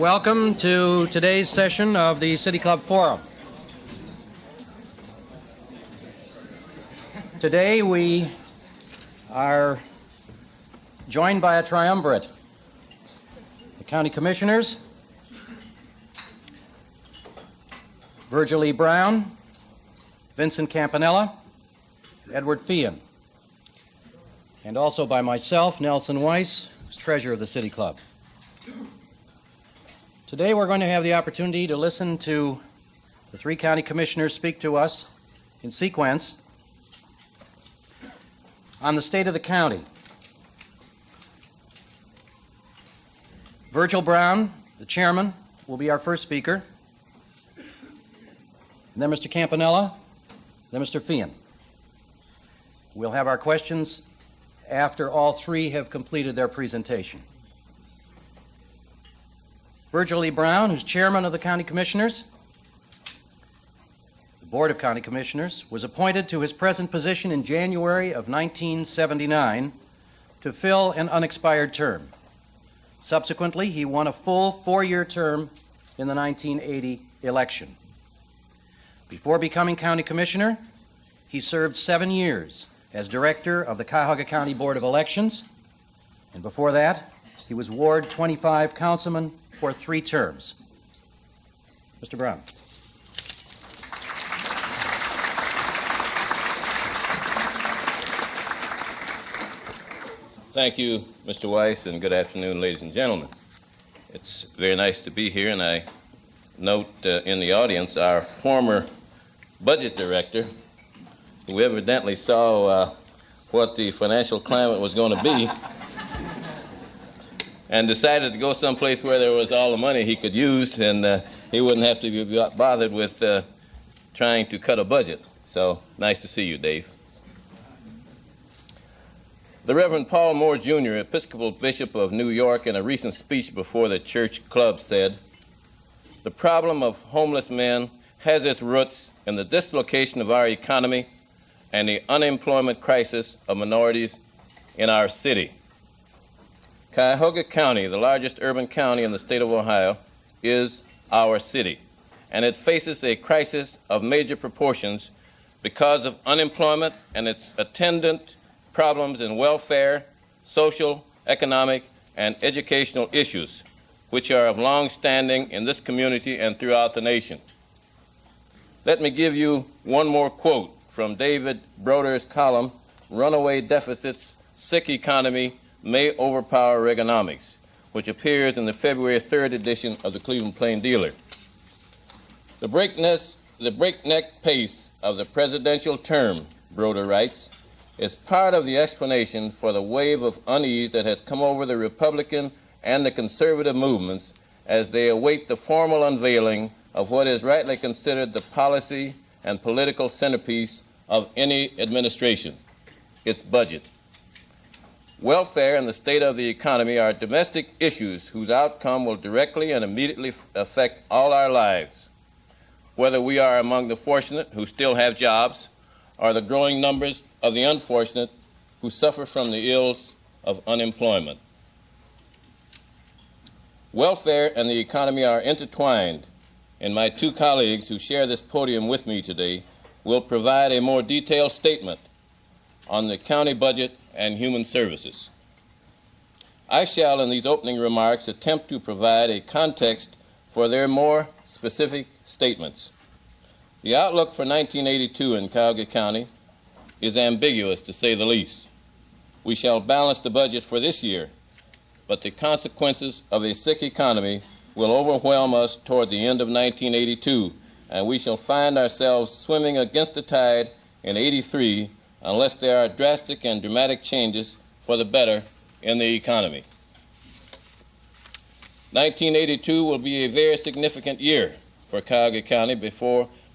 Welcome to today's session of the City Club Forum. Today we are joined by a triumvirate. The County Commissioners, Virgil Brown, Vincent Campanella, Edward Feighan, and also by myself, Nelson Weiss, Treasurer of the City Club. Today we're going to have the opportunity to listen to the three county commissioners speak to us in sequence on the state of the county. Virgil Brown, the chairman, will be our first speaker. And then Mr. Campanella, then Mr. Feighan. We'll have our questions after all three have completed their presentation. Virgil Brown, who's chairman of the County Commissioners, the Board of County Commissioners, was appointed to his present position in January of 1979 to fill an unexpired term. Subsequently, he won a full four-year term in the 1980 election. Before becoming County Commissioner, he served 7 years as Director of the Cuyahoga County Board of Elections, and before that, he was Ward 25 Councilman for 3 terms. Mr. Brown. Thank you, Mr. Weiss, and good afternoon, ladies and gentlemen. It's very nice to be here, and I note in the audience our former budget director, who evidently saw what the financial climate was going to be and decided to go someplace where there was all the money he could use, and he wouldn't have to be bothered with trying to cut a budget. So nice to see you, Dave. The Reverend Paul Moore, Jr., Episcopal Bishop of New York, in a recent speech before the church club said, "The problem of homeless men has its roots in the dislocation of our economy and the unemployment crisis of minorities in our city." Cuyahoga County, the largest urban county in the state of Ohio, is our city, and it faces a crisis of major proportions because of unemployment and its attendant problems in welfare, social, economic, and educational issues, which are of long standing in this community and throughout the nation. Let me give you one more quote from David Broder's column, "Runaway Deficits, Sick Economy May Overpower Reaganomics," which appears in the February 3rd edition of the Cleveland Plain Dealer. The breakneck pace of the presidential term, Broder writes, is part of the explanation for the wave of unease that has come over the Republican and the conservative movements as they await the formal unveiling of what is rightly considered the policy and political centerpiece of any administration, its budget. Welfare and the state of the economy are domestic issues whose outcome will directly and immediately affect all our lives, whether we are among the fortunate who still have jobs or the growing numbers of the unfortunate who suffer from the ills of unemployment. Welfare and the economy are intertwined, and my two colleagues who share this podium with me today will provide a more detailed statement on the county budget and human services. I shall, in these opening remarks, attempt to provide a context for their more specific statements. The outlook for 1982 in Cuyahoga County is ambiguous, to say the least. We shall balance the budget for this year, but the consequences of a sick economy will overwhelm us toward the end of 1982, and we shall find ourselves swimming against the tide in 83 unless there are drastic and dramatic changes for the better in the economy. 1982 will be a very significant year for Cuyahoga County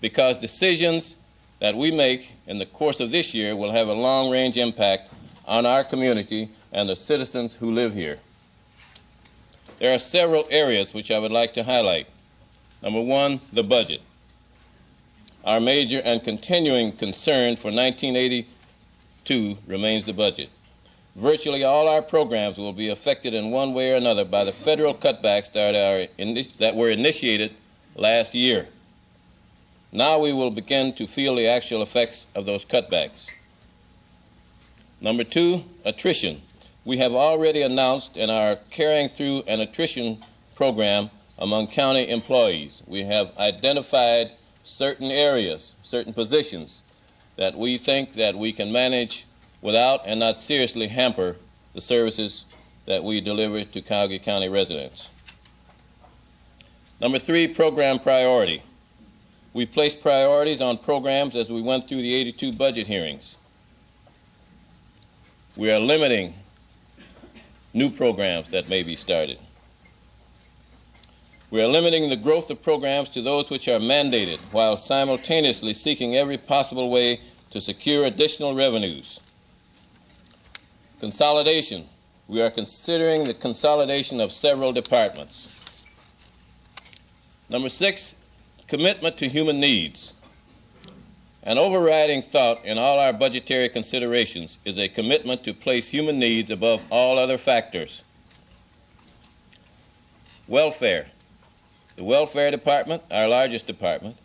because decisions that we make in the course of this year will have a long-range impact on our community and the citizens who live here. There are several areas which I would like to highlight. Number one, the budget. Our major and continuing concern for 1982 remains the budget. virtually all our programs will be affected in one way or another by the federal cutbacks that were initiated last year. Now we will begin to feel the actual effects of those cutbacks. Number two, attrition. We have already announced and are carrying through an attrition program among county employees. We have identified certain areas, certain positions that we think that we can manage without and not seriously hamper the services that we deliver to Cuyahoga County residents. Number three, program priority. We placed priorities on programs as we went through the 82 budget hearings. We are limiting new programs that may be started. We are limiting the growth of programs to those which are mandated while simultaneously seeking every possible way to secure additional revenues. Consolidation. We are considering the consolidation of several departments. Number six, commitment to human needs. An overriding thought in all our budgetary considerations is a commitment to place human needs above all other factors. Welfare. The Welfare Department, our largest department.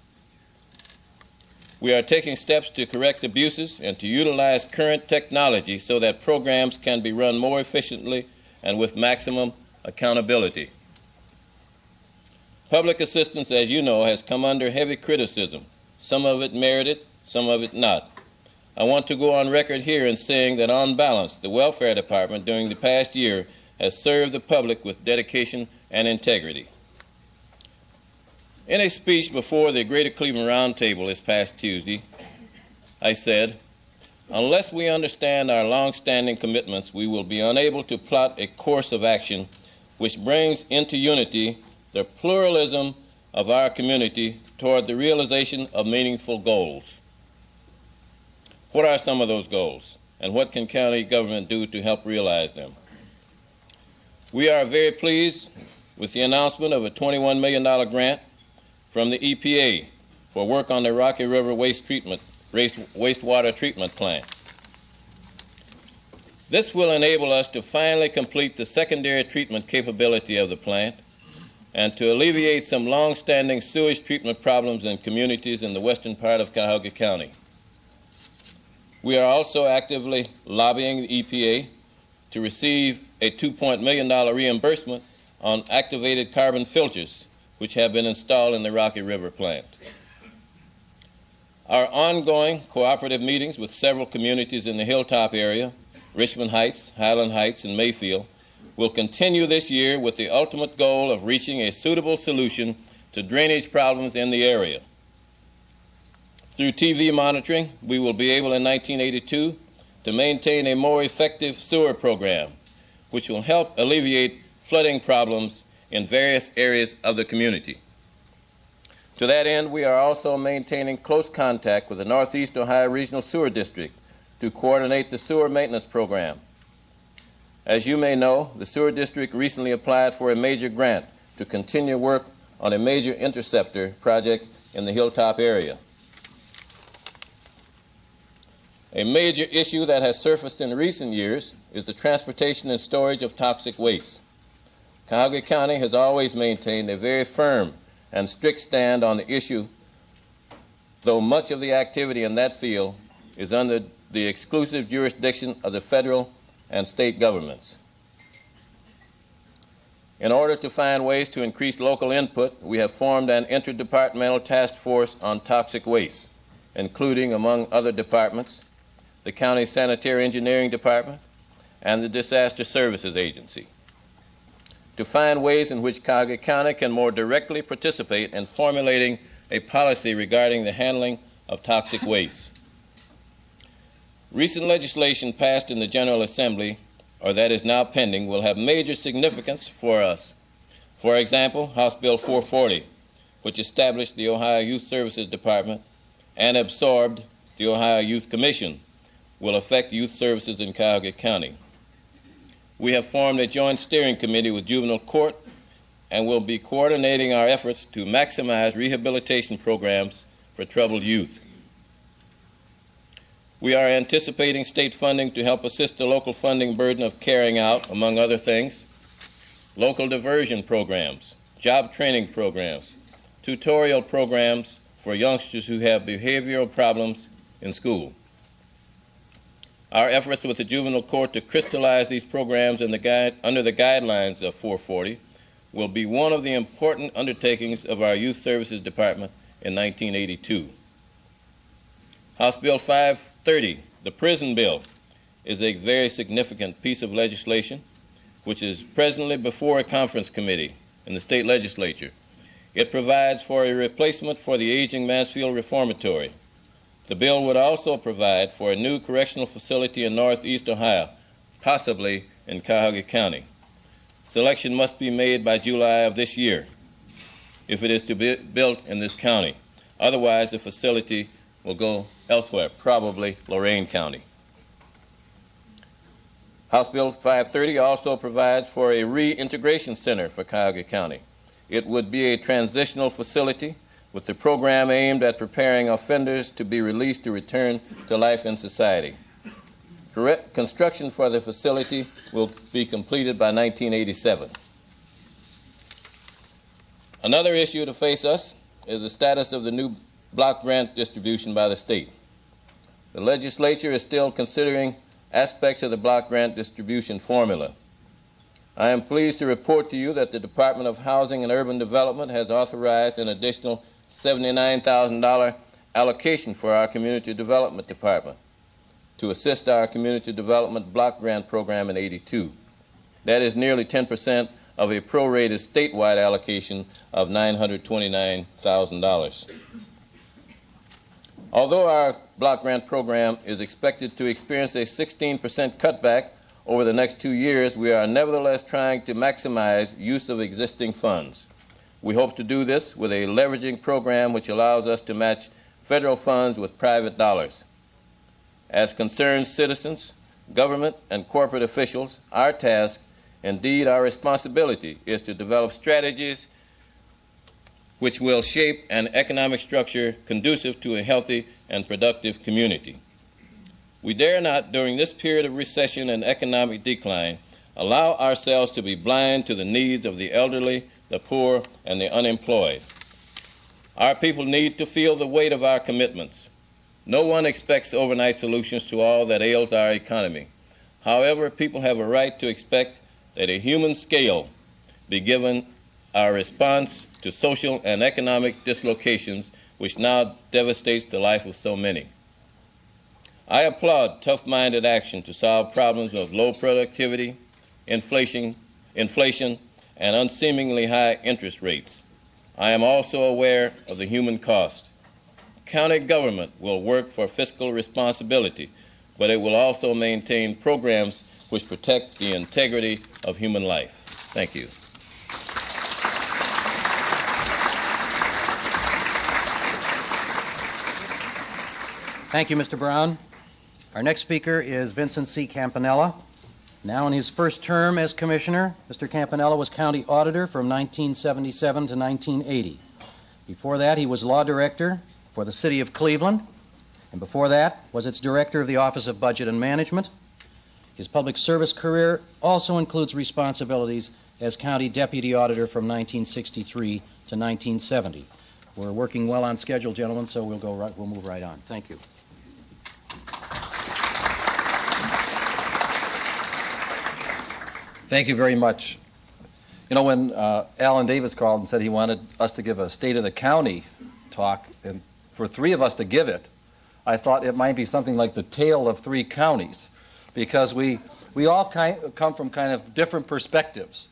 We are taking steps to correct abuses and to utilize current technology so that programs can be run more efficiently and with maximum accountability. Public assistance, as you know, has come under heavy criticism, some of it merited, some of it not. I want to go on record here in saying that on balance, the Welfare Department during the past year has served the public with dedication and integrity. In a speech before the Greater Cleveland Roundtable this past Tuesday, I said, unless we understand our long-standing commitments, we will be unable to plot a course of action which brings into unity the pluralism of our community toward the realization of meaningful goals. What are some of those goals, and what can county government do to help realize them? We are very pleased with the announcement of a $21 million grant from the EPA for work on the Rocky River wastewater treatment plant. This will enable us to finally complete the secondary treatment capability of the plant and to alleviate some long-standing sewage treatment problems in communities in the western part of Cuyahoga County. We are also actively lobbying the EPA to receive a $2 million reimbursement on activated carbon filters which have been installed in the Rocky River plant. Our ongoing cooperative meetings with several communities in the Hilltop area, Richmond Heights, Highland Heights, and Mayfield, will continue this year with the ultimate goal of reaching a suitable solution to drainage problems in the area. Through TV monitoring, we will be able in 1982 to maintain a more effective sewer program, which will help alleviate flooding problems in various areas of the community. To that end, we are also maintaining close contact with the Northeast Ohio Regional Sewer District to coordinate the sewer maintenance program. As you may know, the sewer district recently applied for a major grant to continue work on a major interceptor project in the Hilltop area. A major issue that has surfaced in recent years is the transportation and storage of toxic waste. Cuyahoga County has always maintained a very firm and strict stand on the issue, though much of the activity in that field is under the exclusive jurisdiction of the federal and state governments. In order to find ways to increase local input, we have formed an interdepartmental task force on toxic waste, including, among other departments, the County Sanitary Engineering Department and the Disaster Services Agency, to find ways in which Cuyahoga County can more directly participate in formulating a policy regarding the handling of toxic waste. Recent legislation passed in the General Assembly, or that is now pending, will have major significance for us. For example, House Bill 440, which established the Ohio Youth Services Department and absorbed the Ohio Youth Commission, will affect youth services in Cuyahoga County. We have formed a joint steering committee with juvenile court and will be coordinating our efforts to maximize rehabilitation programs for troubled youth. We are anticipating state funding to help assist the local funding burden of carrying out, among other things, local diversion programs, job training programs, tutorial programs for youngsters who have behavioral problems in school. Our efforts with the juvenile court to crystallize these programs under the guidelines of 440 will be one of the important undertakings of our Youth Services Department in 1982. House Bill 530, the prison bill, is a very significant piece of legislation which is presently before a conference committee in the state legislature. It provides for a replacement for the aging Mansfield Reformatory. The bill would also provide for a new correctional facility in Northeast Ohio, possibly in Cuyahoga County. Selection must be made by July of this year if it is to be built in this county. Otherwise, the facility will go elsewhere, probably Lorain County. House Bill 530 also provides for a reintegration center for Cuyahoga County. It would be a transitional facility with the program aimed at preparing offenders to be released to return to life in society. Construction for the facility will be completed by 1987. Another issue to face us is the status of the new block grant distribution by the state. The legislature is still considering aspects of the block grant distribution formula. I am pleased to report to you that the Department of Housing and Urban Development has authorized an additional $79,000 allocation for our Community Development Department to assist our Community Development Block Grant Program in '82. That is nearly 10% of a prorated statewide allocation of $929,000. Although our block grant program is expected to experience a 16% cutback over the next 2 years, we are nevertheless trying to maximize use of existing funds. We hope to do this with a leveraging program which allows us to match federal funds with private dollars. As concerned citizens, government, and corporate officials, our task, indeed our responsibility, is to develop strategies which will shape an economic structure conducive to a healthy and productive community. We dare not, during this period of recession and economic decline, allow ourselves to be blind to the needs of the elderly, the poor, and the unemployed. Our people need to feel the weight of our commitments. No one expects overnight solutions to all that ails our economy. However, people have a right to expect that a human scale be given our response to social and economic dislocations which now devastates the life of so many. I applaud tough-minded action to solve problems of low productivity, inflation, and unseemingly high interest rates. I am also aware of the human cost. County government will work for fiscal responsibility, but it will also maintain programs which protect the integrity of human life. Thank you. Thank you, Mr. Brown. Our next speaker is Vincent C. Campanella. Now in his first term as commissioner, Mr. Campanella was county auditor from 1977 to 1980. Before that, he was law director for the city of Cleveland, and before that was its director of the Office of Budget and Management. His public service career also includes responsibilities as county deputy auditor from 1963 to 1970. We're working well on schedule, gentlemen, so we'll move right on. Thank you. Thank you very much. You know, when Alan Davis called and said he wanted us to give a State of the County talk, and for three of us to give it, I thought it might be something like the Tale of Three Counties, because we all come from kind of different perspectives.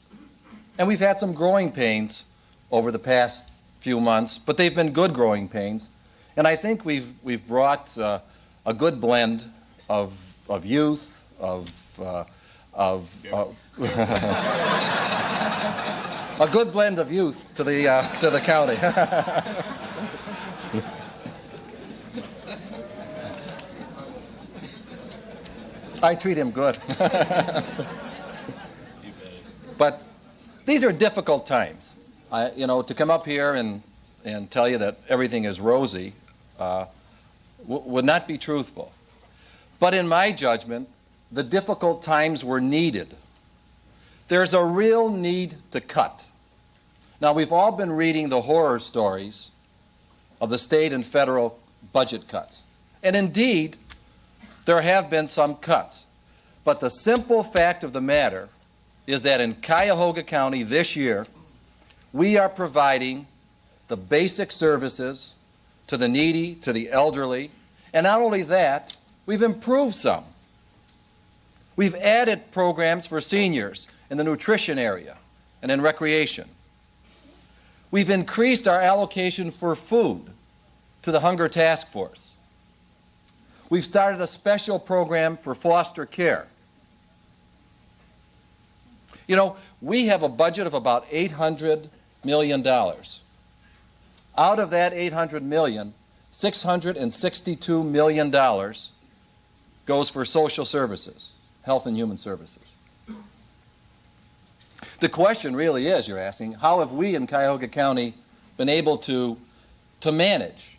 And we've had some growing pains over the past few months, but they've been good growing pains. And I think we've brought a good blend of youth, a good blend of youth to the county. I treat him good. But these are difficult times. To come up here and tell you that everything is rosy would not be truthful. But in my judgment, the difficult times were needed. There's a real need to cut. Now, we've all been reading the horror stories of the state and federal budget cuts. And indeed, there have been some cuts. But the simple fact of the matter is that in Cuyahoga County this year, we are providing the basic services to the needy, to the elderly, and not only that, we've improved some. We've added programs for seniors in the nutrition area and in recreation. We've increased our allocation for food to the Hunger Task Force. We've started a special program for foster care. You know, we have a budget of about $800 million. Out of that $800 million, $662 million goes for social services, health and human services. The question really is, you're asking, how have we in Cuyahoga County been able to manage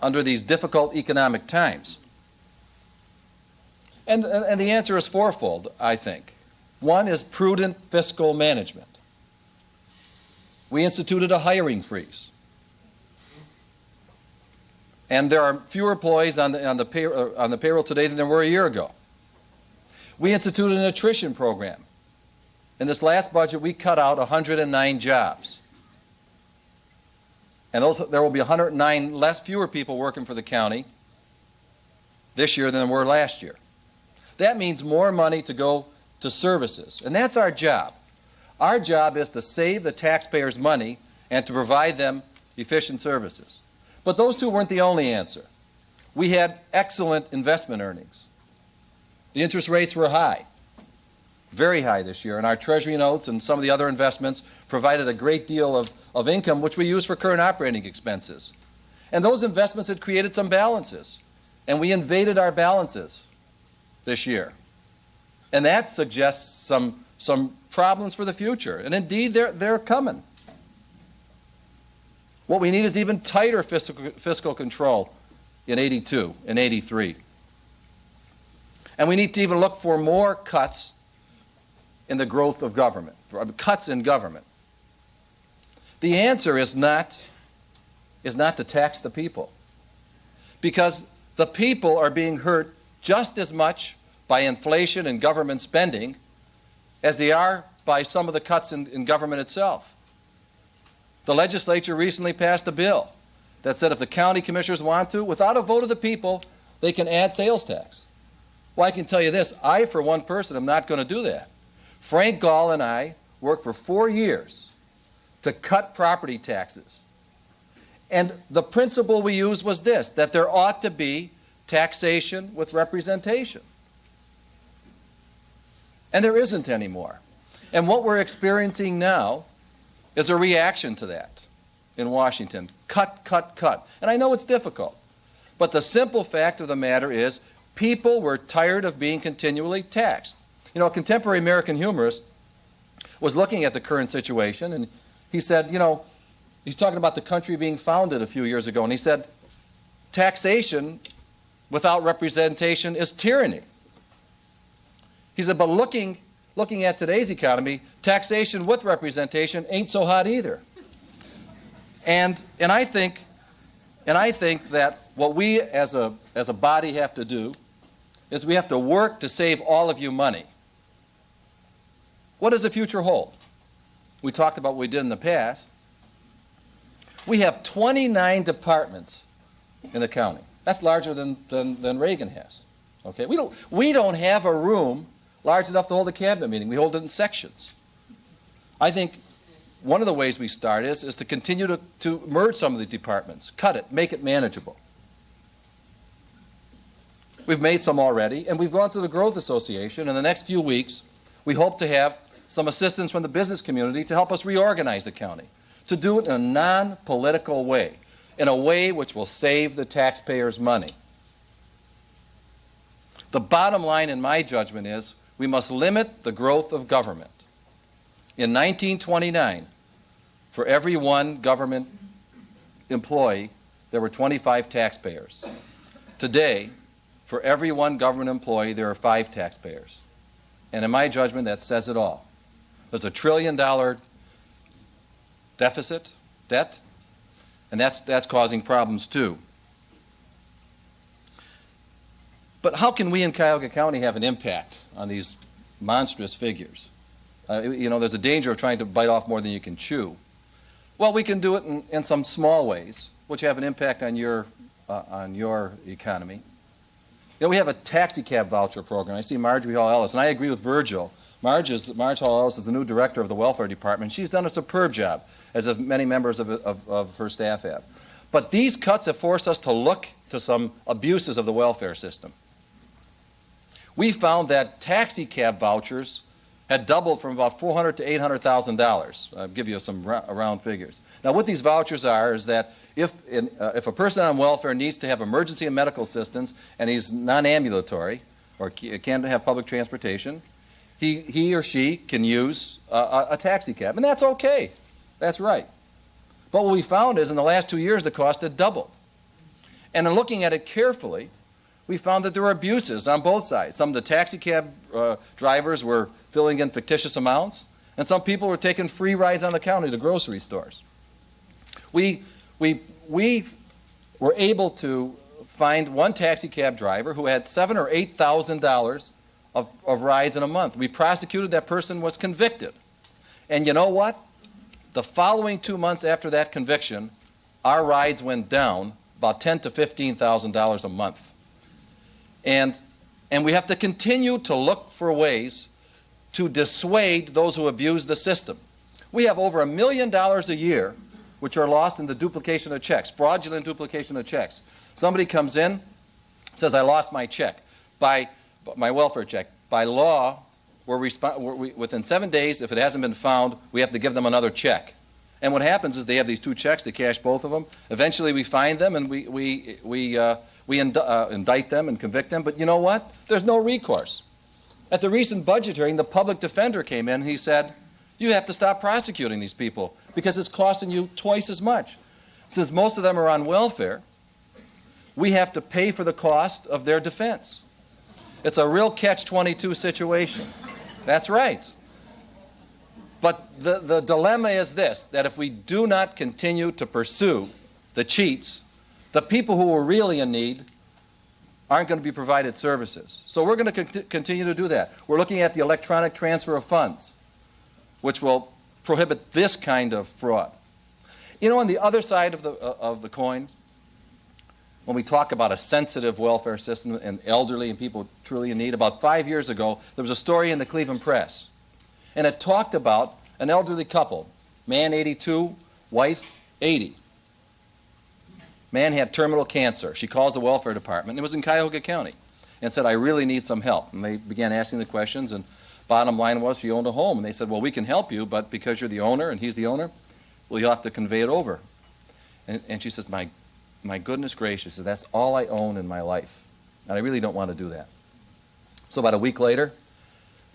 under these difficult economic times? And the answer is fourfold, I think. One is prudent fiscal management. We instituted a hiring freeze. And there are fewer employees on the payroll today than there were a year ago. We instituted an attrition program. In this last budget, we cut out 109 jobs. And there will be 109 fewer people working for the county this year than there were last year. That means more money to go to services. And that's our job. Our job is to save the taxpayers' money and to provide them efficient services. But those two weren't the only answer. We had excellent investment earnings. The interest rates were high, very high this year, and our Treasury notes and some of the other investments provided a great deal of income, which we use for current operating expenses. And those investments had created some balances, and we invaded our balances this year. And that suggests some problems for the future. And indeed, they're coming. What we need is even tighter fiscal control in '82 and '83. And we need to even look for more cuts in the growth of government, cuts in government. The answer is not to tax the people, because the people are being hurt just as much by inflation and government spending as they are by some of the cuts in government itself. The legislature recently passed a bill that said if the county commissioners want to, without a vote of the people, they can add sales tax. Well, I can tell you this, I, for one person, am not going to do that. Frank Gall and I worked for 4 years to cut property taxes. And the principle we used was this, that there ought to be taxation with representation. And there isn't anymore. And what we're experiencing now is a reaction to that in Washington. Cut, cut, cut. And I know it's difficult. But the simple fact of the matter is people were tired of being continually taxed. You know, a contemporary American humorist was looking at the current situation, and he said, you know, he's talking about the country being founded a few years ago, and he said, taxation without representation is tyranny. He said, but looking at today's economy, taxation with representation ain't so hot either. And I think that what we as a body have to do is we have to work to save all of you money. What does the future hold? We talked about what we did in the past. We have 29 departments in the county. That's larger than Reagan has. Okay? We don't have a room large enough to hold a cabinet meeting. We hold it in sections. I think one of the ways we start is to continue to merge some of these departments, cut it, make it manageable. We've made some already, and we've gone to the Growth Association. In the next few weeks, we hope to have some assistance from the business community to help us reorganize the county, to do it in a non-political way, in a way which will save the taxpayers money. The bottom line, in my judgment, is we must limit the growth of government. In 1929, for every one government employee, there were 25 taxpayers. Today, for every one government employee, there are 5 taxpayers. And in my judgment, that says it all. There's $1 trillion debt, and that's causing problems too. But how can we in Cuyahoga County have an impact on these monstrous figures? There's a danger of trying to bite off more than you can chew. Well, we can do it in some small ways, which have an impact on your economy. We have a taxi cab voucher program. I see Marjorie Hall Ellis, and I agree with Virgil. Marge Hall Ellis is the new director of the welfare department. She's done a superb job, as have many members of her staff have. But these cuts have forced us to look to some abuses of the welfare system. We found that taxi cab vouchers had doubled from about $400,000 to $800,000. I'll give you some round figures. Now, what these vouchers are is that if a person on welfare needs to have emergency and medical assistance and he's non-ambulatory or can't have public transportation, he or she can use a taxi cab, and that's okay. That's right. But what we found is in the last 2 years the cost had doubled. And in looking at it carefully, we found that there were abuses on both sides. Some of the taxi cab drivers were filling in fictitious amounts, and some people were taking free rides on the county to grocery stores. We were able to find one taxi cab driver who had $7,000 or $8,000 of rides in a month. We prosecuted, that person was convicted. And you know what? The following 2 months after that conviction, our rides went down about $10,000 to $15,000 a month. And we have to continue to look for ways to dissuade those who abuse the system. We have over $1 million a year which are lost in the duplication of checks, fraudulent duplication of checks. Somebody comes in, says, I lost my check, my welfare check. By law, within 7 days, if it hasn't been found, we have to give them another check. And what happens is they have these 2 checks, they cash both of them. Eventually we find them and we indict them and convict them. But you know what? There's no recourse. At the recent budget hearing, the public defender came in and he said, you have to stop prosecuting these people because it's costing you twice as much. Since most of them are on welfare, we have to pay for the cost of their defense. It's a real catch-22 situation. That's right. But the dilemma is this, that if we do not continue to pursue the cheats, the people who are really in need aren't going to be provided services. So we're going to continue to do that. We're looking at the electronic transfer of funds, which will prohibit this kind of fraud. On the other side of the coin, when we talk about a sensitive welfare system and elderly and people truly in need, about 5 years ago, there was a story in the Cleveland Press. And it talked about an elderly couple, man 82, wife 80. Man had terminal cancer. She calls the welfare department. It was in Cuyahoga County and said, I really need some help. And they began asking the questions, and bottom line was she owned a home. And they said, well, we can help you, but because you're the owner and he's the owner, well, you'll have to convey it over. And she says, my goodness gracious, that's all I own in my life. And I really don't want to do that. So about a week later,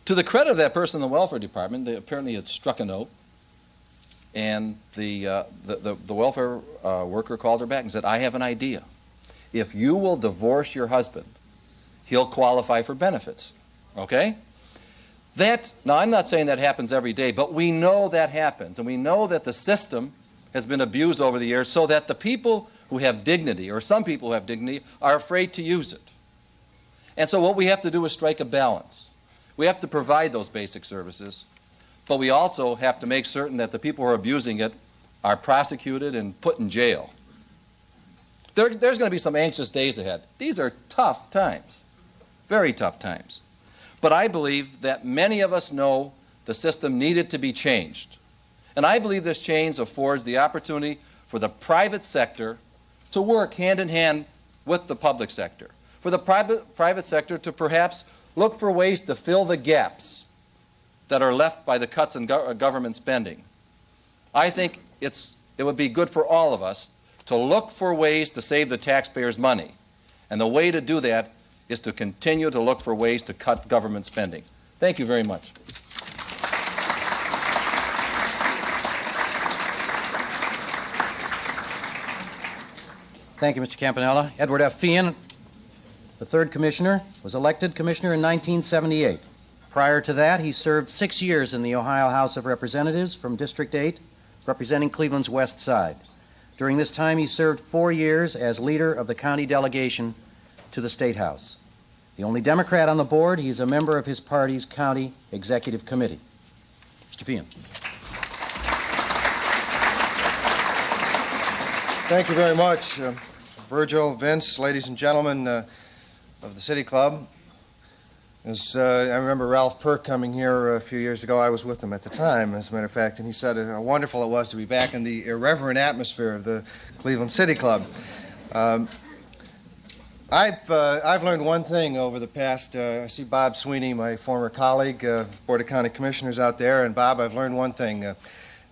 to the credit of that person in the welfare department, they apparently had struck a note, and the welfare worker called her back and said, I have an idea. If you will divorce your husband, he'll qualify for benefits. Okay? Now, I'm not saying that happens every day, but we know that happens, and we know that the system has been abused over the years so that the people who have dignity, or some people who have dignity, are afraid to use it. And so what we have to do is strike a balance. We have to provide those basic services, but we also have to make certain that the people who are abusing it are prosecuted and put in jail. There's going to be some anxious days ahead. These are tough times, very tough times. But I believe that many of us know the system needed to be changed. And I believe this change affords the opportunity for the private sector to work hand in hand with the public sector, for the private sector to perhaps look for ways to fill the gaps that are left by the cuts in government spending. I think it would be good for all of us to look for ways to save the taxpayers' money. And the way to do that is to continue to look for ways to cut government spending. Thank you very much. Thank you, Mr. Campanella. Edward F. Feighan, The third commissioner was elected commissioner in 1978. Prior to that, he served 6 years in the Ohio House of Representatives from District 8, representing Cleveland's West Side. During this time, he served 4 years as leader of the county delegation to the State House. The only Democrat on the board, he's a member of his party's county executive committee. Mr. Feighan. Thank you very much, Virgil, Vince, ladies and gentlemen of the City Club. I remember Ralph Perk coming here a few years ago. I was with him at the time, as a matter of fact, and he said how wonderful it was to be back in the irreverent atmosphere of the Cleveland City Club. I've learned one thing over the past, I see Bob Sweeney, my former colleague, Board of County Commissioners out there, and Bob, I've learned one thing.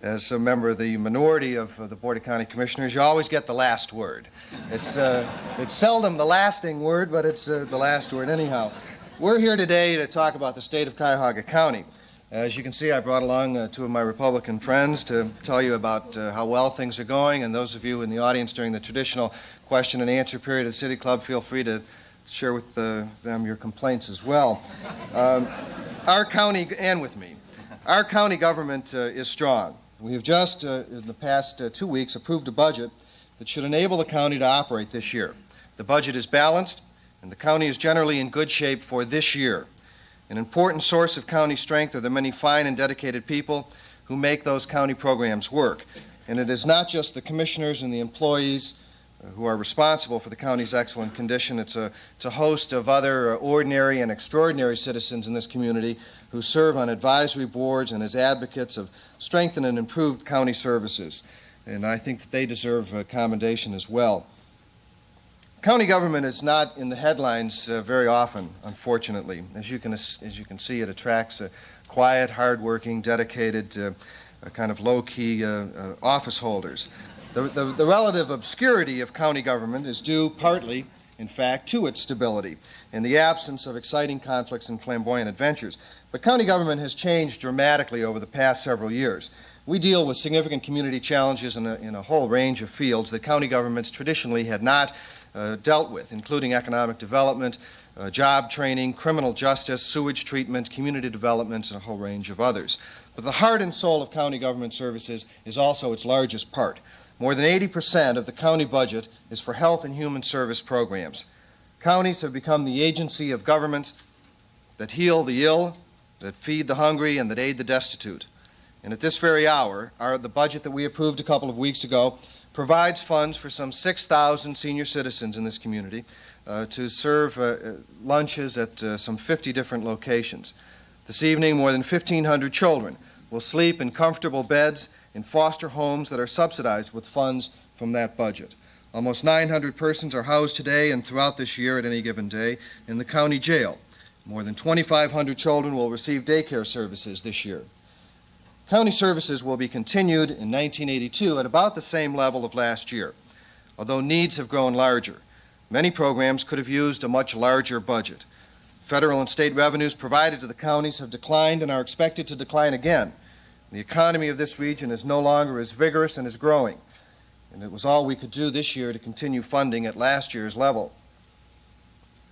As a member of the minority of the Board of County Commissioners, you always get the last word. It's seldom the lasting word, but it's the last word anyhow. We're here today to talk about the state of Cuyahoga County. As you can see, I brought along two of my Republican friends to tell you about how well things are going, and those of you in the audience during the traditional question and answer period of the City Club, feel free to share with them your complaints as well. Our county, and with me, our county government is strong. We have just, in the past 2 weeks, approved a budget that should enable the county to operate this year. The budget is balanced, and the county is generally in good shape for this year. An important source of county strength are the many fine and dedicated people who make those county programs work. And it is not just the commissioners and the employees who are responsible for the county's excellent condition. It's a host of other ordinary and extraordinary citizens in this community who serve on advisory boards and as advocates of strengthened and improved county services. And I think that they deserve commendation as well. County government is not in the headlines very often, unfortunately. As you can see, it attracts quiet, hardworking, dedicated, kind of low-key office holders. The relative obscurity of county government is due partly, in fact, to its stability and the absence of exciting conflicts and flamboyant adventures. But county government has changed dramatically over the past several years. We deal with significant community challenges in a whole range of fields that county governments traditionally had not dealt with, including economic development, job training, criminal justice, sewage treatment, community development, and a whole range of others. But the heart and soul of county government services is also its largest part. More than 80% of the county budget is for health and human service programs. Counties have become the agency of government that heal the ill, that feed the hungry, and that aid the destitute. And at this very hour, the budget that we approved a couple of weeks ago provides funds for some 6,000 senior citizens in this community to serve lunches at some 50 different locations. This evening, more than 1,500 children will sleep in comfortable beds in foster homes that are subsidized with funds from that budget. Almost 900 persons are housed today and throughout this year at any given day in the county jail. More than 2,500 children will receive daycare services this year. County services will be continued in 1982 at about the same level of last year, although needs have grown larger. Many programs could have used a much larger budget. Federal and state revenues provided to the counties have declined and are expected to decline again. The economy of this region is no longer as vigorous and is growing, and it was all we could do this year to continue funding at last year's level.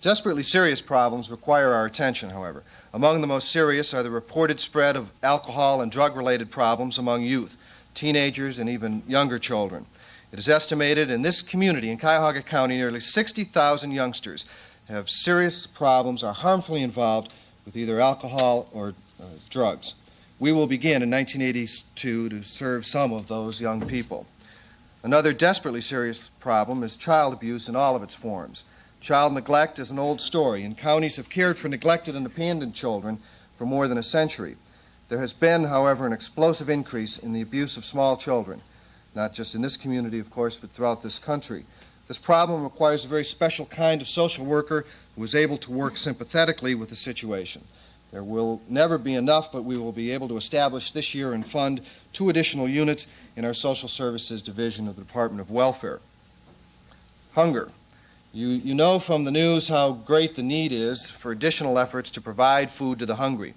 Desperately serious problems require our attention, however. Among the most serious are the reported spread of alcohol and drug-related problems among youth, teenagers, and even younger children. It is estimated in this community, in Cuyahoga County, nearly 60,000 youngsters have serious problems, are harmfully involved with either alcohol or drugs. We will begin in 1982 to serve some of those young people. Another desperately serious problem is child abuse in all of its forms. Child neglect is an old story, and counties have cared for neglected and abandoned children for more than a century. There has been, however, an explosive increase in the abuse of small children, not just in this community, of course, but throughout this country. This problem requires a very special kind of social worker who is able to work sympathetically with the situation. There will never be enough, but we will be able to establish this year and fund 2 additional units in our Social Services Division of the Department of Welfare. Hunger. You know from the news how great the need is for additional efforts to provide food to the hungry.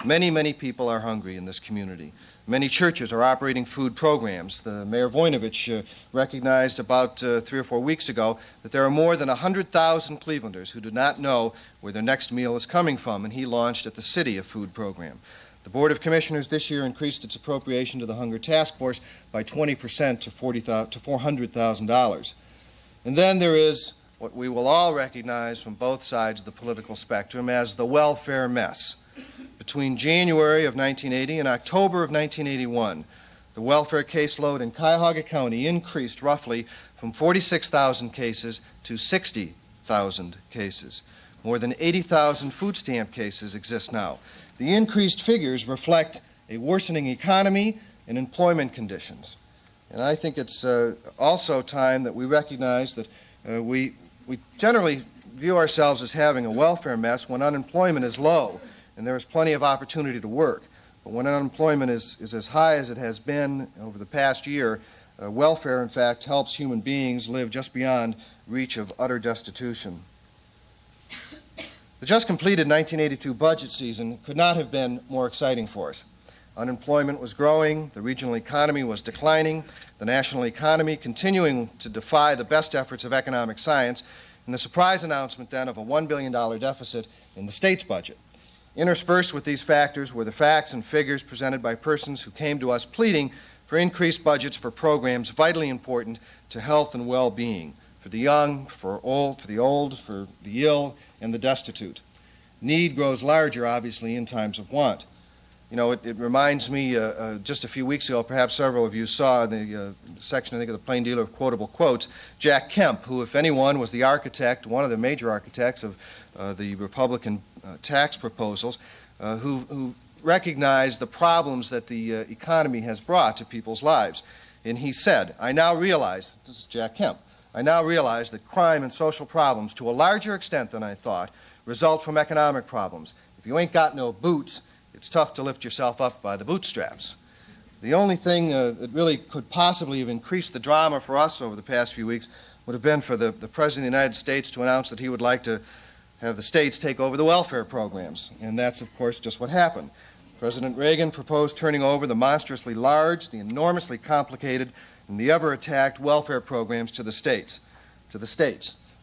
Many, many people are hungry in this community. Many churches are operating food programs. The Mayor Voinovich recognized about 3 or 4 weeks ago that there are more than 100,000 Clevelanders who do not know where their next meal is coming from, and he launched at the City a food program. The Board of Commissioners this year increased its appropriation to the Hunger Task Force by 20% to $400,000. And then there is what we will all recognize from both sides of the political spectrum as the welfare mess. Between January of 1980 and October of 1981, the welfare caseload in Cuyahoga County increased roughly from 46,000 cases to 60,000 cases. More than 80,000 food stamp cases exist now. The increased figures reflect a worsening economy and employment conditions. And I think it's also time that we recognize that we generally view ourselves as having a welfare mess when unemployment is low and there is plenty of opportunity to work. But when unemployment is as high as it has been over the past year, welfare, in fact, helps human beings live just beyond reach of utter destitution. The just completed 1982 budget season could not have been more exciting for us. Unemployment was growing, the regional economy was declining, the national economy continuing to defy the best efforts of economic science, and the surprise announcement then of a $1 billion deficit in the state's budget. Interspersed with these factors were the facts and figures presented by persons who came to us pleading for increased budgets for programs vitally important to health and well-being, for the young, for the old, for the ill, and the destitute. Need grows larger, obviously, in times of want. You know, it reminds me, just a few weeks ago, perhaps several of you saw the section, I think, of the Plain Dealer of Quotable Quotes, Jack Kemp, who, if anyone, was the architect, one of the major architects of the Republican tax proposals, who recognized the problems that the economy has brought to people's lives. And he said, I now realize, this is Jack Kemp, I now realize that crime and social problems, to a larger extent than I thought, result from economic problems. If you ain't got no boots, it's tough to lift yourself up by the bootstraps. The only thing that really could possibly have increased the drama for us over the past few weeks would have been for the President of the United States to announce that he would like to have the states take over the welfare programs. And that's, of course, just what happened. President Reagan proposed turning over the monstrously large, the enormously complicated, and the ever-attacked welfare programs to the states.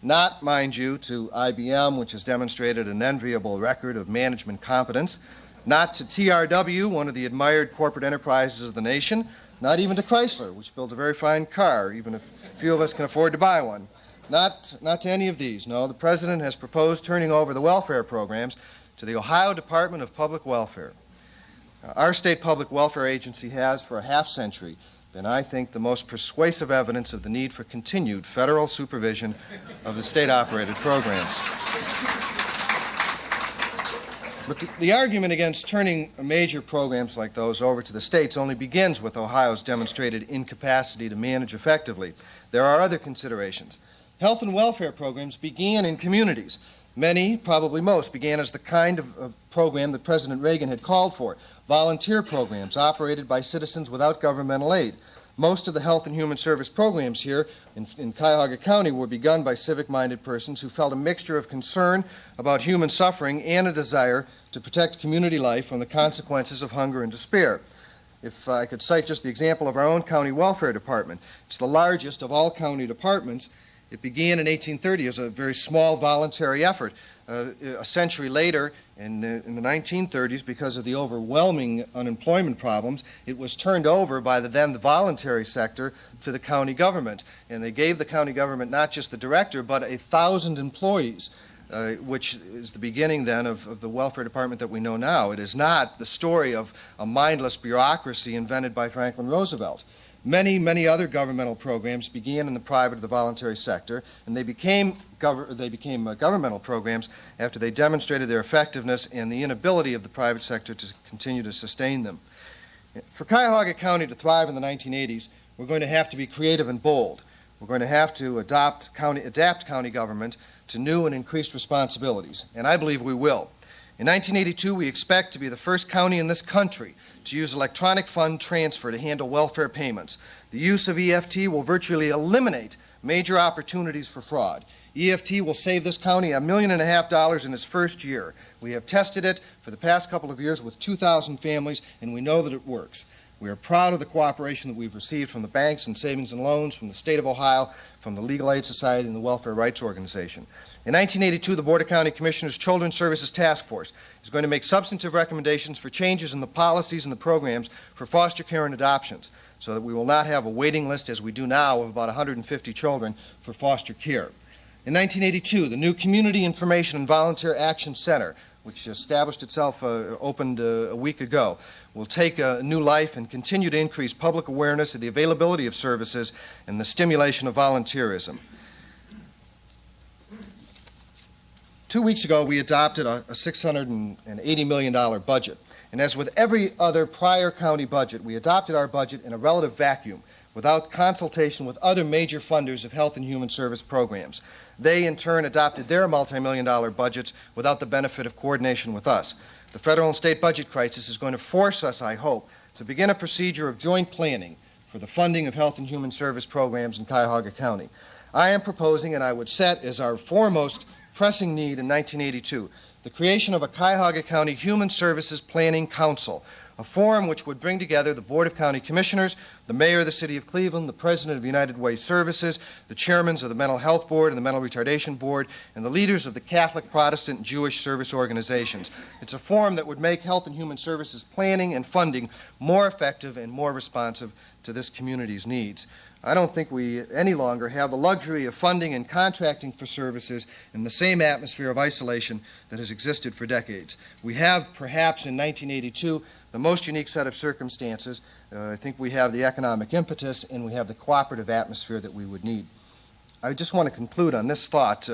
Not, mind you, to IBM, which has demonstrated an enviable record of management competence, not to TRW, one of the admired corporate enterprises of the nation, not even to Chrysler, which builds a very fine car, even if few of us can afford to buy one. Not to any of these. No, the President has proposed turning over the welfare programs to the Ohio Department of Public Welfare. Our state public welfare agency has, for a half-century, been, I think, the most persuasive evidence of the need for continued federal supervision of the state-operated programs. But the argument against turning major programs like those over to the states only begins with Ohio's demonstrated incapacity to manage effectively. There are other considerations. Health and welfare programs began in communities. Many, probably most, began as the kind of program that President Reagan had called for, volunteer programs operated by citizens without governmental aid. Most of the health and human service programs here in Cuyahoga County were begun by civic-minded persons who felt a mixture of concern about human suffering and a desire to protect community life from the consequences of hunger and despair. If I could cite just the example of our own county welfare department, it's the largest of all county departments. It began in 1830 as a very small voluntary effort. A century later, in the 1930s, because of the overwhelming unemployment problems, it was turned over by the then voluntary sector to the county government. And they gave the county government not just the director, but 1,000 employees, which is the beginning then of the welfare department that we know now. It is not the story of a mindless bureaucracy invented by Franklin Roosevelt. Many, many other governmental programs began in the private or the voluntary sector, and they became governmental programs after they demonstrated their effectiveness and the inability of the private sector to continue to sustain them. For Cuyahoga County to thrive in the 1980s, we're going to have to be creative and bold. We're going to have to adapt county government to new and increased responsibilities, and I believe we will. In 1982, we expect to be the first county in this country to use electronic fund transfer to handle welfare payments. The use of EFT will virtually eliminate major opportunities for fraud. EFT will save this county $1.5 million in its first year. We have tested it for the past couple of years with 2,000 families, and we know that it works. We are proud of the cooperation that we've received from the banks and savings and loans, from the state of Ohio, from the Legal Aid Society, and the Welfare Rights Organization. In 1982, the Board of County Commissioners Children's Services Task Force is going to make substantive recommendations for changes in the policies and the programs for foster care and adoptions, so that we will not have a waiting list as we do now of about 150 children for foster care. In 1982, the new Community Information and Volunteer Action Center, which established itself, opened a week ago, will take new life and continue to increase public awareness of the availability of services and the stimulation of volunteerism. 2 weeks ago, we adopted a $680 million budget. And as with every other prior county budget, we adopted our budget in a relative vacuum, without consultation with other major funders of health and human service programs. They, in turn, adopted their multi-million-dollar budgets without the benefit of coordination with us. The federal and state budget crisis is going to force us, I hope, to begin a procedure of joint planning for the funding of health and human service programs in Cuyahoga County. I am proposing, and I would set as our foremost pressing need in 1982, the creation of a Cuyahoga County Human Services Planning Council, a forum which would bring together the Board of County Commissioners, the Mayor of the City of Cleveland, the President of United Way Services, the Chairmen of the Mental Health Board and the Mental Retardation Board, and the leaders of the Catholic, Protestant, and Jewish service organizations. It's a forum that would make health and human services planning and funding more effective and more responsive to this community's needs. I don't think we any longer have the luxury of funding and contracting for services in the same atmosphere of isolation that has existed for decades. We have, perhaps in 1982, the most unique set of circumstances. I think we have the economic impetus and we have the cooperative atmosphere that we would need. I just want to conclude on this thought.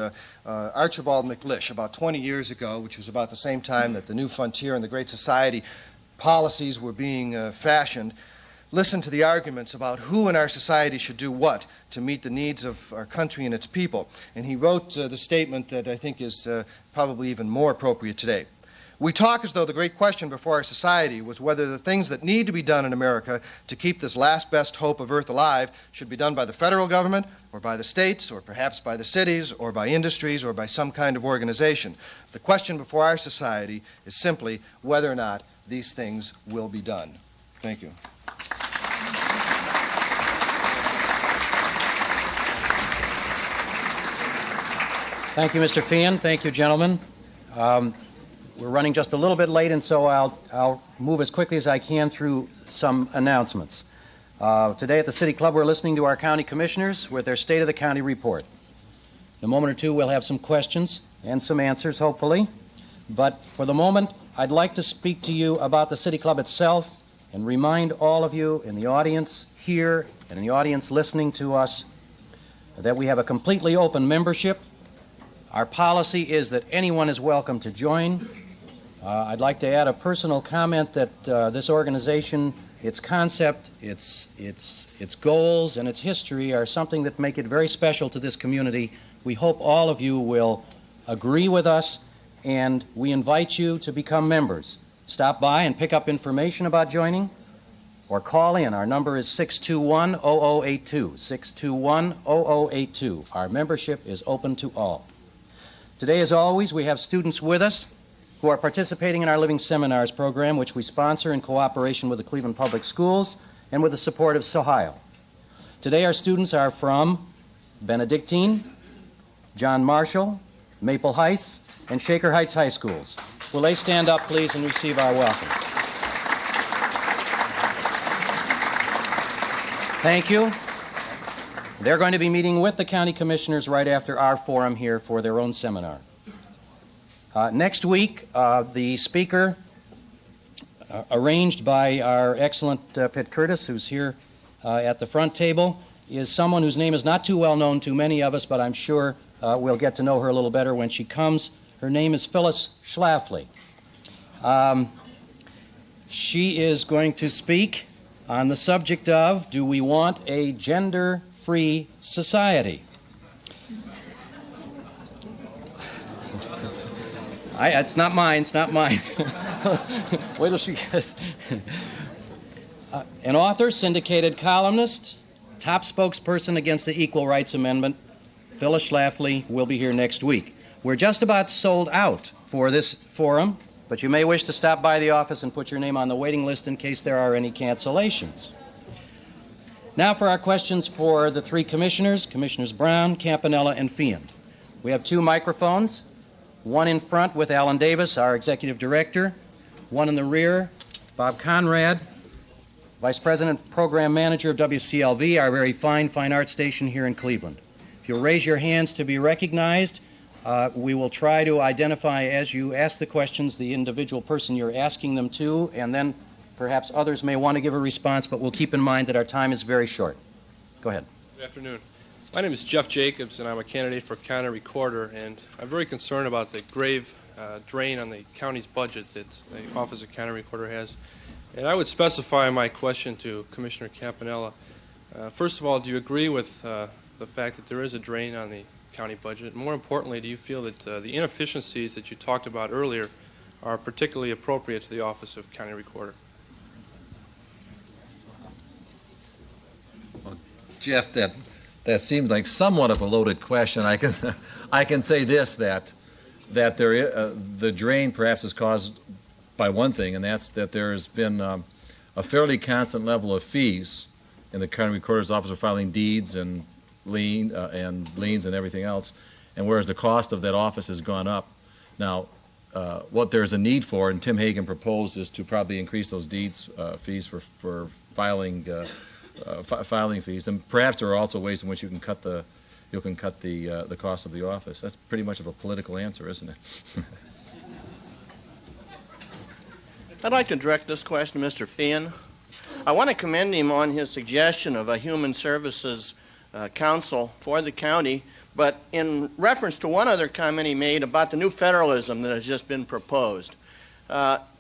Archibald MacLeish, about 20 years ago, which was about the same time that the New Frontier and the Great Society policies were being fashioned, listened to the arguments about who in our society should do what to meet the needs of our country and its people. And he wrote the statement that I think is probably even more appropriate today. We talk as though the great question before our society was whether the things that need to be done in America to keep this last best hope of Earth alive should be done by the federal government, or by the states, or perhaps by the cities, or by industries, or by some kind of organization. The question before our society is simply whether or not these things will be done. Thank you. Thank you, Mr. Feighan. Thank you, gentlemen. We're running just a little bit late, and so I'll move as quickly as I can through some announcements. Today at the City Club, we're listening to our county commissioners with their State of the County report. In a moment or two, we'll have some questions and some answers, hopefully. But for the moment, I'd like to speak to you about the City Club itself and remind all of you in the audience here and in the audience listening to us that we have a completely open membership. Our policy is that anyone is welcome to join. I'd like to add a personal comment that this organization, its concept, its goals, and its history are something that make it very special to this community. We hope all of you will agree with us, and we invite you to become members. Stop by and pick up information about joining, or call in. Our number is 621-0082, 621-0082. Our membership is open to all. Today, as always, we have students with us who are participating in our Living Seminars program, which we sponsor in cooperation with the Cleveland Public Schools and with the support of Sohio. Today, our students are from Benedictine, John Marshall, Maple Heights, and Shaker Heights High Schools. Will they stand up, please, and receive our welcome? Thank you. They're going to be meeting with the county commissioners right after our forum here for their own seminar. Next week, the speaker, arranged by our excellent Pitt Curtis, who's here at the front table, is someone whose name is not too well known to many of us, but I'm sure we'll get to know her a little better when she comes. Her name is Phyllis Schlafly. She is going to speak on the subject of, do we want a gender-free society? It's not mine, it's not mine. Wait till she gets... An author, syndicated columnist, top spokesperson against the Equal Rights Amendment, Phyllis Schlafly will be here next week. We're just about sold out for this forum, but you may wish to stop by the office and put your name on the waiting list in case there are any cancellations. Now for our questions for the three commissioners, Commissioners Brown, Campanella, and Feighan. We have two microphones, one in front with Alan Davis, our Executive Director, one in the rear, Bob Conrad, Vice President, Program Manager of WCLV, our very fine arts station here in Cleveland. If you'll raise your hands to be recognized, we will try to identify as you ask the questions the individual person you're asking them to, and then perhaps others may want to give a response, but we'll keep in mind that our time is very short. Go ahead. Good afternoon. My name is Jeff Jacobs, and I'm a candidate for county recorder, and I'm very concerned about the grave drain on the county's budget that the Office of County Recorder has. And I would specify my question to Commissioner Campanella. First of all, do you agree with the fact that there is a drain on the county budget? More importantly, do you feel that the inefficiencies that you talked about earlier are particularly appropriate to the Office of County Recorder? Well, Jeff, that seems like somewhat of a loaded question. I can say this, that the drain perhaps is caused by one thing, and that's that there has been a fairly constant level of fees in the county recorder's office for filing deeds and liens and everything else, and whereas the cost of that office has gone up. Now, what there's a need for, and Tim Feighan proposed, is to probably increase those deeds fees for filing fees, and perhaps there are also ways in which you can cut the cost of the office. That's pretty much of a political answer, isn't it? I'd like to direct this question to Mr. Feighan. I want to commend him on his suggestion of a Human Services Council for the county, but in reference to one other comment he made about the new federalism that has just been proposed.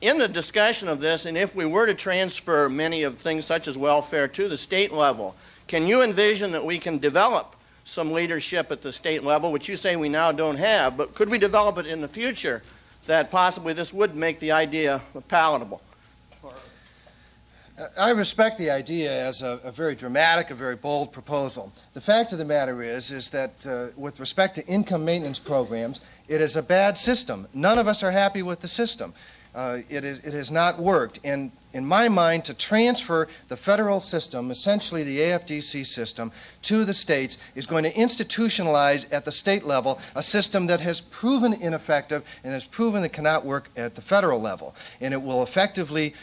In the discussion of this, and if we were to transfer many of things such as welfare to the state level, can you envision that we can develop some leadership at the state level, which you say we now don't have, but could we develop it in the future that possibly this would make the idea palatable? I respect the idea as a very dramatic, a very bold proposal. The fact of the matter is that with respect to income maintenance programs, it is a bad system. None of us are happy with the system. It has not worked. And in my mind, to transfer the federal system, essentially the AFDC system, to the states is going to institutionalize at the state level a system that has proven ineffective and has proven it cannot work at the federal level. And it will effectively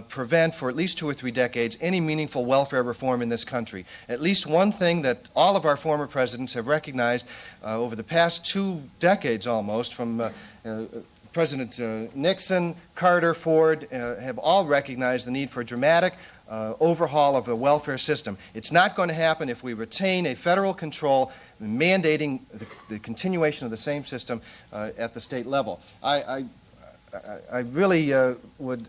prevent, for at least 2 or 3 decades, any meaningful welfare reform in this country. At least one thing that all of our former presidents have recognized over the past 2 decades almost, from President Nixon, Carter, Ford, have all recognized the need for a dramatic overhaul of the welfare system. It's not going to happen if we retain a federal control mandating the continuation of the same system at the state level. I really would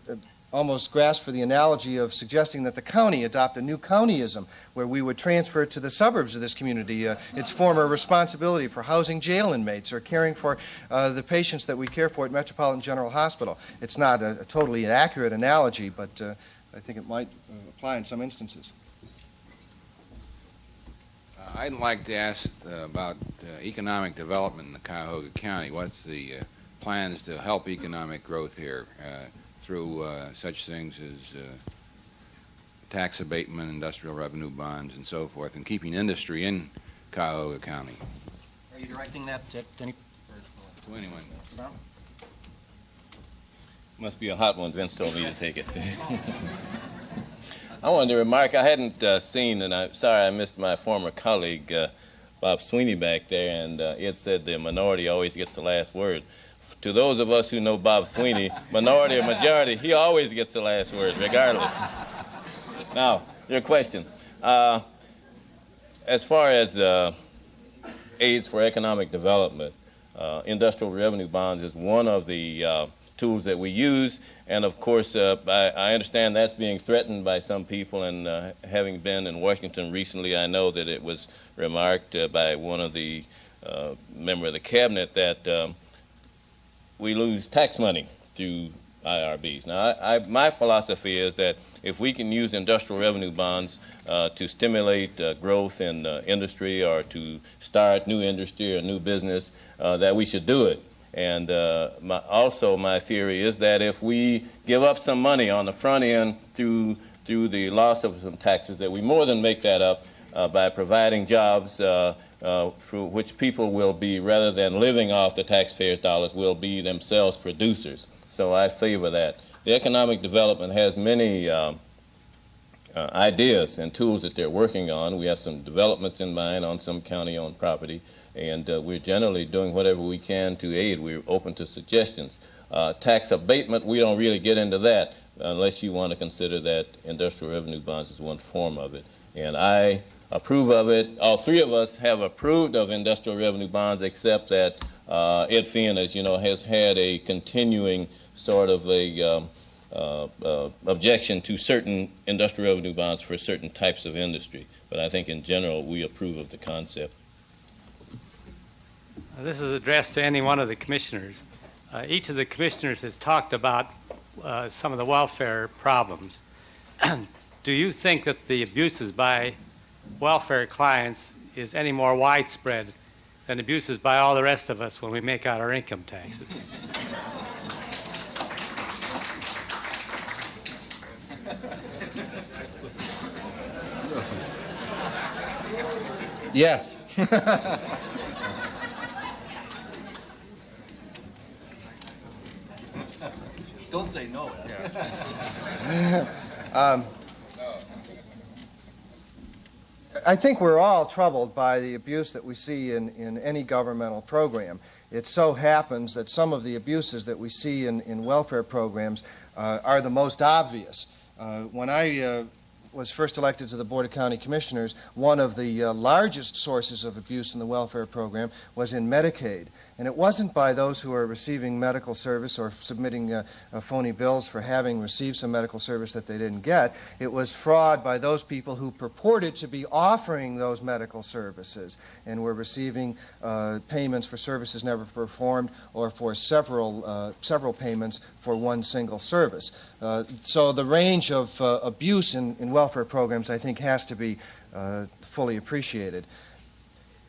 almost grasp for the analogy of suggesting that the county adopt a new countyism where we would transfer to the suburbs of this community its former responsibility for housing jail inmates or caring for the patients that we care for at Metropolitan General Hospital. It's not a totally accurate analogy, but I think it might apply in some instances. I'd like to ask about economic development in the Cuyahoga County. What's the plans to help economic growth here through such things as tax abatement, industrial revenue bonds, and so forth, and keeping industry in Cuyahoga County? Are you directing that at any? To anyone. Must be a hot one. Vince told me to take it. I wanted to remark, I hadn't seen, and I'm sorry I missed my former colleague, Bob Sweeney, back there, and it said the minority always gets the last word. To those of us who know Bob Sweeney, minority or majority, he always gets the last word, regardless. Now, your question. As far as aids for economic development, industrial revenue bonds is one of the tools that we use, and of course I understand that's being threatened by some people, and having been in Washington recently, I know that it was remarked by one of the member of the cabinet that we lose tax money through IRBs. Now, my philosophy is that if we can use industrial revenue bonds to stimulate growth in industry or to start new industry or new business, that we should do it. And also my theory is that if we give up some money on the front end through the loss of some taxes, that we more than make that up by providing jobs through which people will be, rather than living off the taxpayers' dollars, will be themselves producers. So I favor that. The economic development has many ideas and tools that they're working on. We have some developments in mind on some county-owned property, and we're generally doing whatever we can to aid. We're open to suggestions. Tax abatement, we don't really get into that unless you want to consider that industrial revenue bonds is one form of it. And I approve of it. All three of us have approved of industrial revenue bonds, except that Ed Feighan, as you know, has had a continuing sort of a objection to certain industrial revenue bonds for certain types of industry. But I think in general we approve of the concept. This is addressed to any one of the commissioners. Each of the commissioners has talked about some of the welfare problems. Do you think that the abuses by welfare clients is any more widespread than abuses by all the rest of us when we make out our income taxes? Yes. Don't say no. I think we're all troubled by the abuse that we see in any governmental program. It so happens that some of the abuses that we see in welfare programs are the most obvious. When I was first elected to the Board of County Commissioners, one of the largest sources of abuse in the welfare program was in Medicaid. And it wasn't by those who are receiving medical service or submitting phony bills for having received some medical service that they didn't get. It was fraud by those people who purported to be offering those medical services and were receiving payments for services never performed, or for several payments for one single service. So the range of abuse in welfare programs, I think, has to be fully appreciated.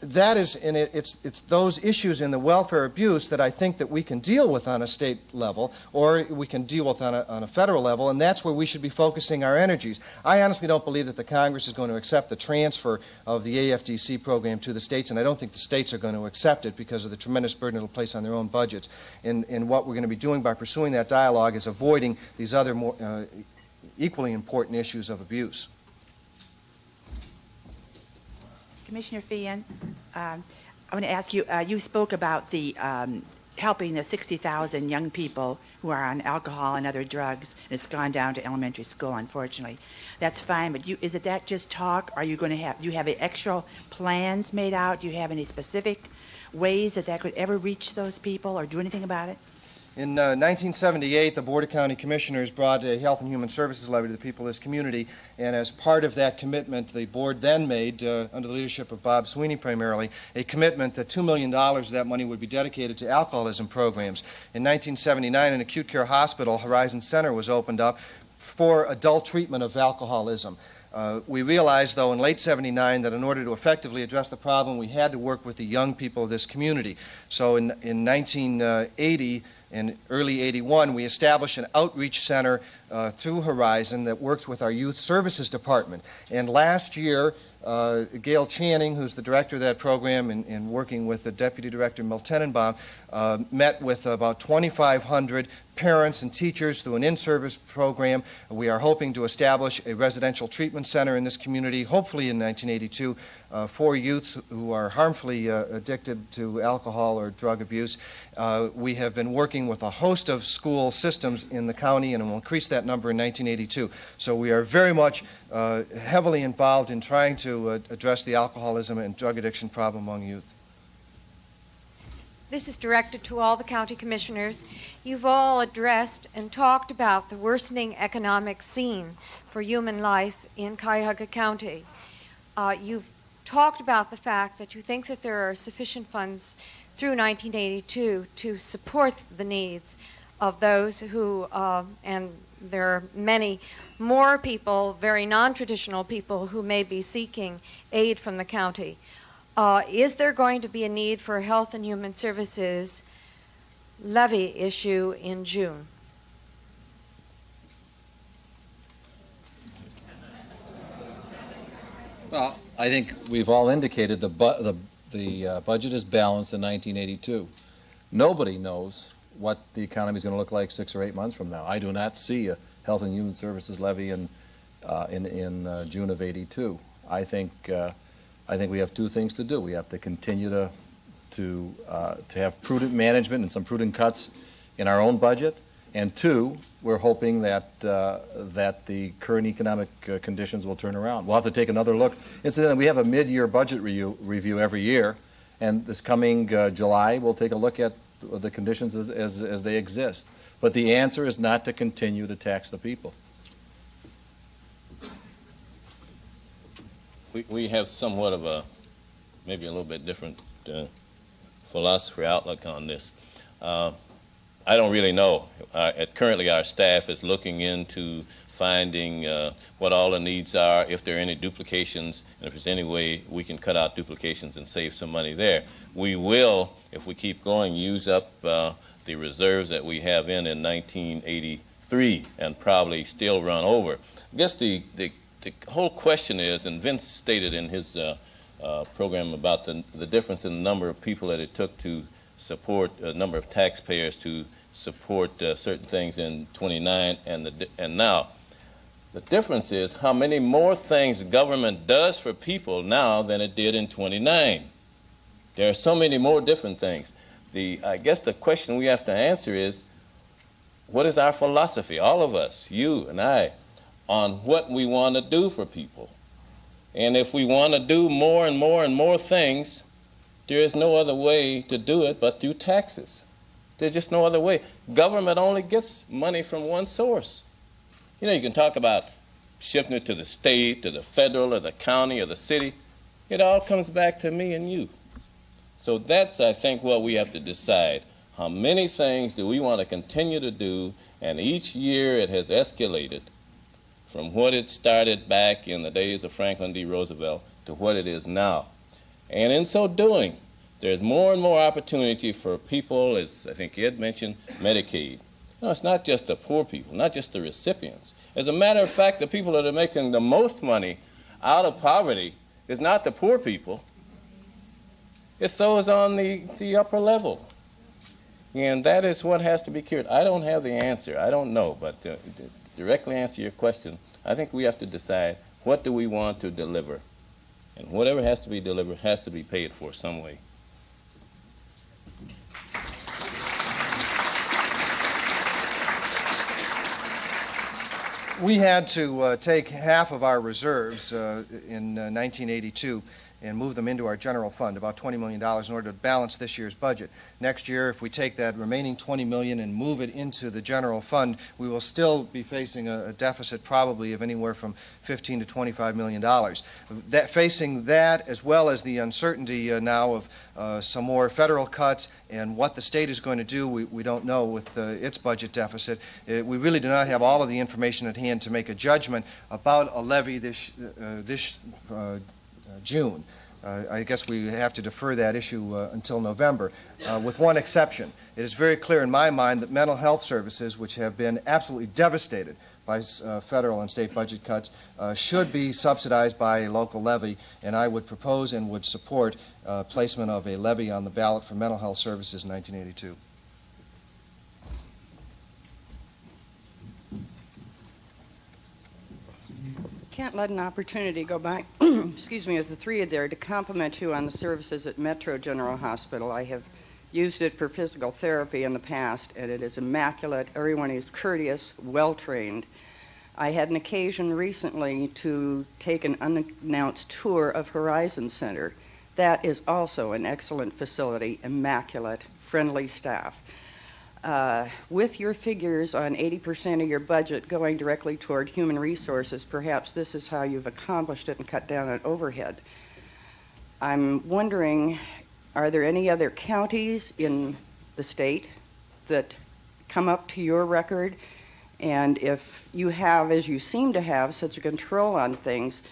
That is, and it's those issues in the welfare abuse that I think that we can deal with on a state level, or we can deal with on a federal level, and that's where we should be focusing our energies. I honestly don't believe that the Congress is going to accept the transfer of the AFDC program to the states, and I don't think the states are going to accept it because of the tremendous burden it will place on their own budgets. And what we're going to be doing by pursuing that dialogue is avoiding these other more equally important issues of abuse. Commissioner Feighan, I want to ask you, you spoke about the helping the 60,000 young people who are on alcohol and other drugs, and it's gone down to elementary school, unfortunately. That's fine, but is it that just talk? Are you going to have, do you have any actual plans made out? Do you have any specific ways that could ever reach those people or do anything about it? In 1978, the Board of County Commissioners brought a Health and Human Services levy to the people of this community, and as part of that commitment, the Board then made, under the leadership of Bob Sweeney primarily, a commitment that $2 million of that money would be dedicated to alcoholism programs. In 1979, an acute care hospital, Horizon Center, was opened up for adult treatment of alcoholism. We realized, though, in late '79 that in order to effectively address the problem, we had to work with the young people of this community. So in 1980, in early '81, we established an outreach center through Horizon that works with our Youth Services Department. And last year, Gail Channing, who's the director of that program, and working with the Deputy Director, Milt Tenenbaum, met with about 2,500 parents and teachers through an in-service program. We are hoping to establish a residential treatment center in this community, hopefully in 1982, for youth who are harmfully addicted to alcohol or drug abuse. We have been working with a host of school systems in the county, and will increase that number in 1982. So we are very much heavily involved in trying to address the alcoholism and drug addiction problem among youth. This is directed to all the county commissioners. You've all addressed and talked about the worsening economic scene for human life in Cuyahoga County. You've talked about the fact that you think that there are sufficient funds through 1982 to support the needs of those who, and there are many more people, very non-traditional people, who may be seeking aid from the county. Is there going to be a need for Health and Human Services levy issue in June? Well, I think we've all indicated the budget is balanced in 1982. Nobody knows what the economy is going to look like 6 or 8 months from now. I do not see a Health and Human Services levy in June of '82. I think we have two things to do. We have to continue to have prudent management and some prudent cuts in our own budget. And two, we're hoping that the current economic conditions will turn around. We'll have to take another look. Incidentally, we have a mid-year budget review every year, and this coming July, we'll take a look at the conditions as they exist. But the answer is not to continue to tax the people. We have somewhat of a, maybe a little bit different philosophy outlook on this. I don't really know. Currently, our staff is looking into finding what all the needs are, if there are any duplications, and if there's any way we can cut out duplications and save some money there. We will, if we keep going, use up the reserves that we have in 1983 and probably still run over. I guess the whole question is, and Vince stated in his program about the difference in the number of people that it took to support a number of taxpayers to support certain things in 29 and now. The difference is how many more things government does for people now than it did in 29. There are so many more different things. I guess the question we have to answer is, what is our philosophy, all of us, you and I, on what we want to do for people? And if we want to do more and more and more things, there is no other way to do it but through taxes. There's just no other way. Government only gets money from one source. You know, you can talk about shifting it to the state, to the federal, or the county, or the city. It all comes back to me and you. So that's, I think, what we have to decide. How many things do we want to continue to do? And each year it has escalated from what it started back in the days of Franklin D. Roosevelt to what it is now. And in so doing, there's more and more opportunity for people, as I think Ed mentioned, Medicaid. No, it's not just the poor people, not just the recipients. As a matter of fact, the people that are making the most money out of poverty is not the poor people. It's those on the upper level. And that is what has to be cured. I don't have the answer. I don't know. But to directly answer your question, I think we have to decide, what do we want to deliver? And whatever has to be delivered has to be paid for some way. We had to take half of our reserves in 1982 and move them into our general fund, about $20 million, in order to balance this year's budget. Next year, if we take that remaining $20 million and move it into the general fund, we will still be facing a deficit probably of anywhere from $15 to $25 million. Facing that, as well as the uncertainty now of some more federal cuts and what the state is going to do, we don't know with its budget deficit. We really do not have all of the information at hand to make a judgment about a levy this June. I guess we have to defer that issue until November, with one exception. It is very clear in my mind that mental health services, which have been absolutely devastated by federal and state budget cuts, should be subsidized by a local levy, and I would propose and would support placement of a levy on the ballot for mental health services in 1982. Can't let an opportunity go by, excuse me, of the three of there to compliment you on the services at Metro General Hospital. I have used it for physical therapy in the past, and it is immaculate. Everyone is courteous, well-trained. I had an occasion recently to take an unannounced tour of Horizon Center. That is also an excellent facility, immaculate, friendly staff. With your figures on 80% of your budget going directly toward human resources, perhaps this is how you've accomplished it and cut down on overhead. I'm wondering, are there any other counties in the state that come up to your record? And if you have, as you seem to have, such a control on things,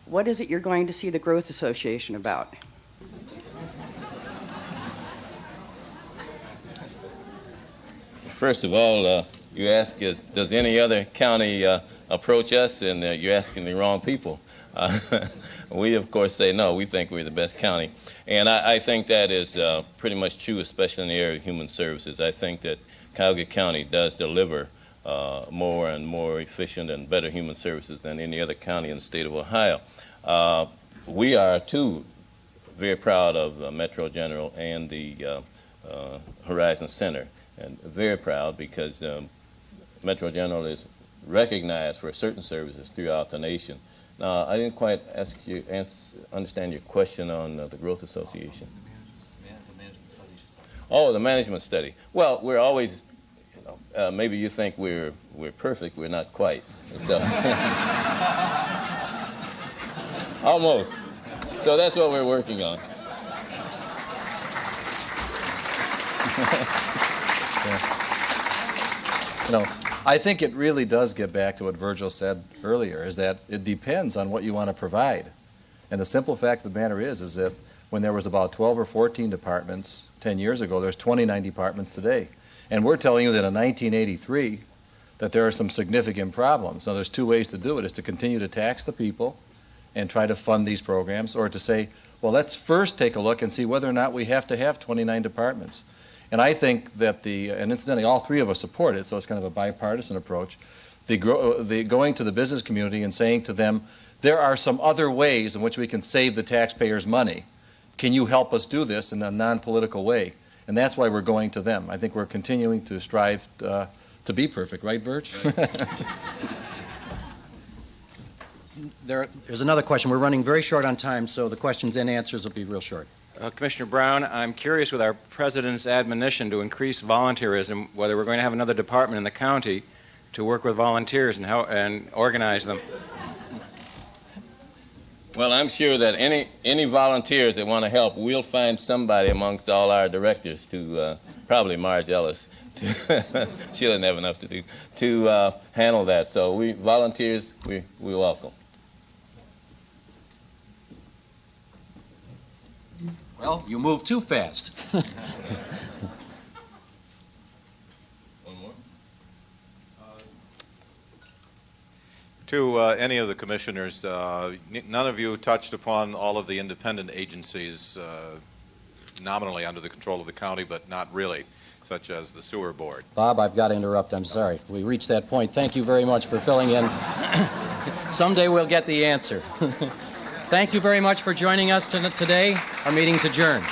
what is it you're going to see the Growth Association about? First of all, you ask, does any other county approach us? And you're asking the wrong people. We, of course, say no. We think we're the best county. And I think that is pretty much true, especially in the area of human services. I think that Cuyahoga County does deliver more and more efficient and better human services than any other county in the state of Ohio. We are, too, very proud of Metro General and the Horizon Center, and very proud because Metro General is recognized for certain services throughout the nation. Now, I didn't quite understand your question on the Growth Association. Oh, the management study. Well, we're always, maybe you think we're perfect. We're not quite. So, almost. So that's what we're working on. I think it really does get back to what Virgil said earlier, is that it depends on what you want to provide. And the simple fact of the matter is that when there was about 12 or 14 departments 10 years ago, there's 29 departments today. And we're telling you that in 1983 that there are some significant problems. Now, there's two ways to do it, is to continue to tax the people and try to fund these programs, or to say, well, let's first take a look and see whether or not we have to have 29 departments. And I think that and incidentally, all three of us support it, so it's kind of a bipartisan approach, the going to the business community and saying to them, there are some other ways in which we can save the taxpayers' money. Can you help us do this in a non-political way? And that's why we're going to them. I think we're continuing to strive to be perfect, right, Virg? There's another question. We're running very short on time, so the questions and answers will be real short. Commissioner Brown, I'm curious with our President's admonition to increase volunteerism, whether we're going to have another department in the county to work with volunteers and organize them. Well, I'm sure that any volunteers that want to help, we'll find somebody amongst all our directors to, probably Marge Ellis, she doesn't have enough to do, to handle that. So volunteers, we welcome. Well, you move too fast. One more? To any of the commissioners, none of you touched upon all of the independent agencies nominally under the control of the county, but not really, such as the sewer board. Bob, I've got to interrupt. I'm sorry. We reached that point. Thank you very much for filling in. Someday we'll get the answer. Thank you very much for joining us today. Our meeting's adjourned.